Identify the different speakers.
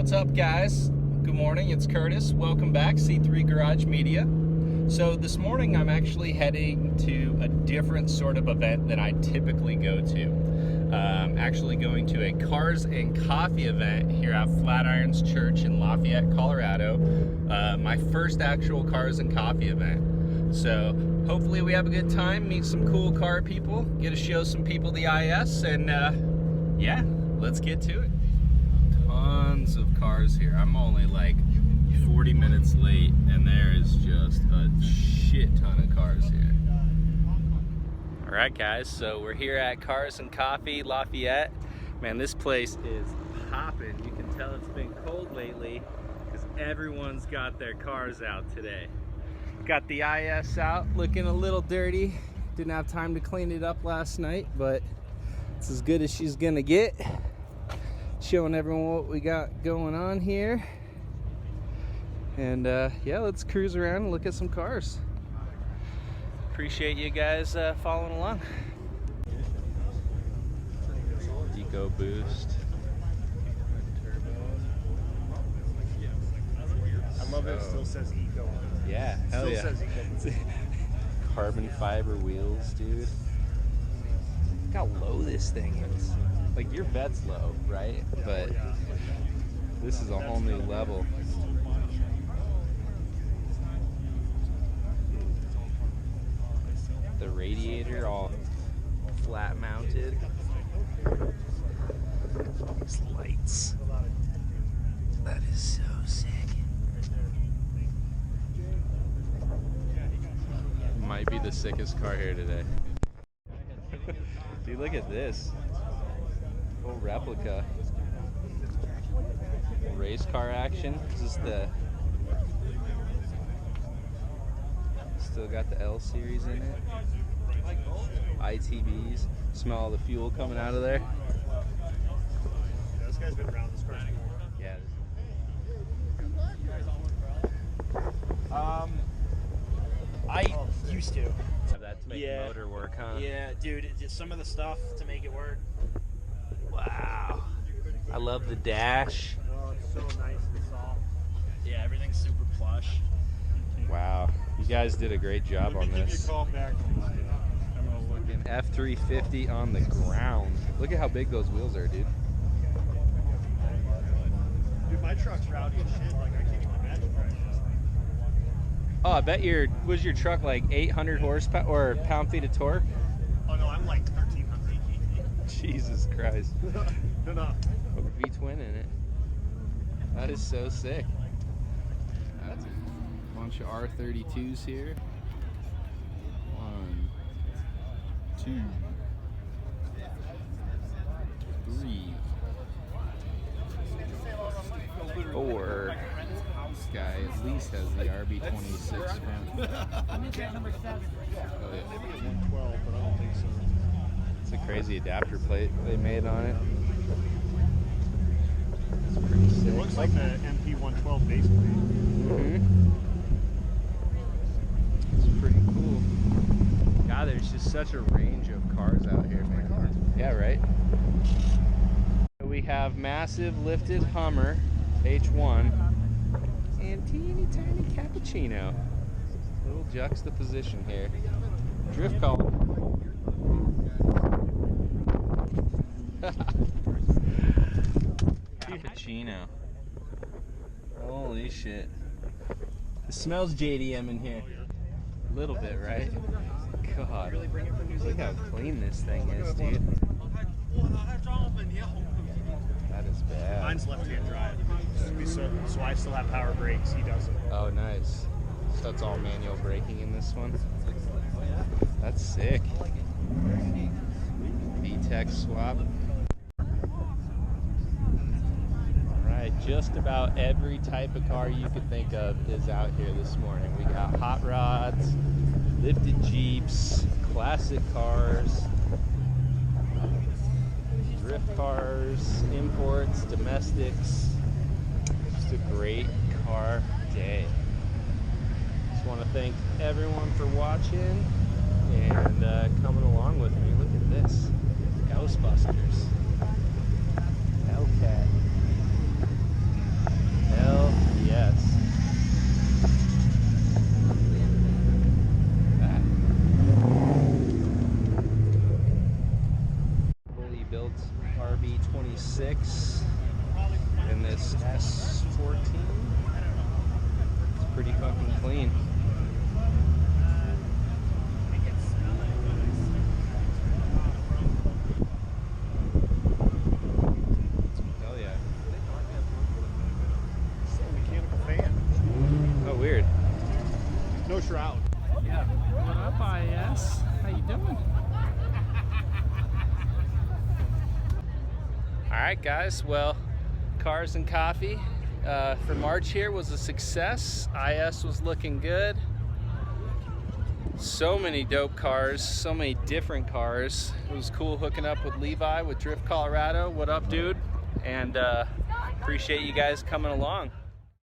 Speaker 1: What's up, guys? Good morning, it's Curtis. Welcome back, C3 Garage Media. So this morning I'm actually heading to a different sort of event than I typically go to. Actually going to a Cars and Coffee event here at Flatirons Church in Lafayette, Colorado. My first actual Cars and Coffee event. So hopefully we have a good time, meet some cool car people, get to show some people the IS, and yeah, let's get to it. Tons of cars here. I'm only like 40 minutes late and there is just a shit ton of cars here. Alright guys, so we're here at Cars and Coffee, Lafayette. Man, this place is popping. You can tell it's been cold lately because everyone's got their cars out today. Got the IS out, looking a little dirty. Didn't have time to clean it up last night, but it's as good as she's gonna get. Showing everyone what we got going on here. And yeah, let's cruise around and look at some cars. Appreciate you guys following along. Eco Boost.
Speaker 2: I love it still says Eco on it.
Speaker 1: Yeah, hell yeah.
Speaker 2: Still says Eco.
Speaker 1: Carbon fiber wheels, dude. Look how low this thing is. Like, your bed's low, right? But this is a whole new level. The radiator all flat mounted. These lights. That is so sick. Might be the sickest car here today. Dude, look at this. Full replica. Race car action. Is this the... Still got the L series in it. ITBs. Smell all the fuel coming out of there.
Speaker 2: Yeah, this guy's been around this car.
Speaker 1: Yeah.
Speaker 3: I used to.
Speaker 1: Have that to make the motor work, huh?
Speaker 3: Yeah, dude, just some of the stuff to make it work.
Speaker 1: Wow. I love the dash.
Speaker 2: Oh, it's so nice and soft.
Speaker 3: Yeah, everything's super plush.
Speaker 1: Wow. You guys did a great job on
Speaker 2: Give me a
Speaker 1: this.
Speaker 2: call back. I'm gonna look
Speaker 1: An F350 on the ground. Look at how big those wheels are, dude.
Speaker 2: Dude, my truck's rowdy as shit. Like, I can't even imagine driving this thing.
Speaker 1: Oh, I bet was your truck like 800 horsepower or pound-feet of torque?
Speaker 2: Oh, no, I'm like 1,300.
Speaker 1: Jesus Christ.
Speaker 2: No.
Speaker 1: V-twin in it. That is so sick. That's a bunch of R32s here. 1, 2, 3, 4. This guy at least has the RB26 front. Oh, yeah.
Speaker 2: 112, but I don't think so.
Speaker 1: It's a crazy adapter plate they made on it. It's pretty sick.
Speaker 2: It looks like the MP112 base plate.
Speaker 1: Mm-hmm. It's pretty cool. God, there's just such a range of cars out here, man. Yeah, right? We have massive lifted Hummer H1 and teeny tiny cappuccino. Little juxtaposition here. Drift column. Cappuccino. Holy shit. It smells JDM in here. A little bit, right? God. Look how clean this thing is, dude. That is bad.
Speaker 2: Mine's left-hand drive. So I still have power brakes. He doesn't.
Speaker 1: Oh, nice. So it's all manual braking in this one. That's sick. VTEC swap. Alright, just about every type of car you could think of is out here this morning. We got hot rods, lifted Jeeps, classic cars, drift cars, imports, domestics. Just a great car day. Just want to thank everyone for watching and coming along with me. Look at this. Ghostbusters. Hellcat. in this S14. It's pretty fucking clean. Hell yeah.
Speaker 2: It's a mechanical fan.
Speaker 1: Oh, weird.
Speaker 2: No shroud.
Speaker 4: Yeah. What up, IS? How you doing?
Speaker 1: All right, guys. Well, Cars and Coffee for March here was a success. IS was looking good. So many dope cars, so many different cars. It was cool hooking up with Levi with Drift Colorado. What up, dude? And appreciate you guys coming along.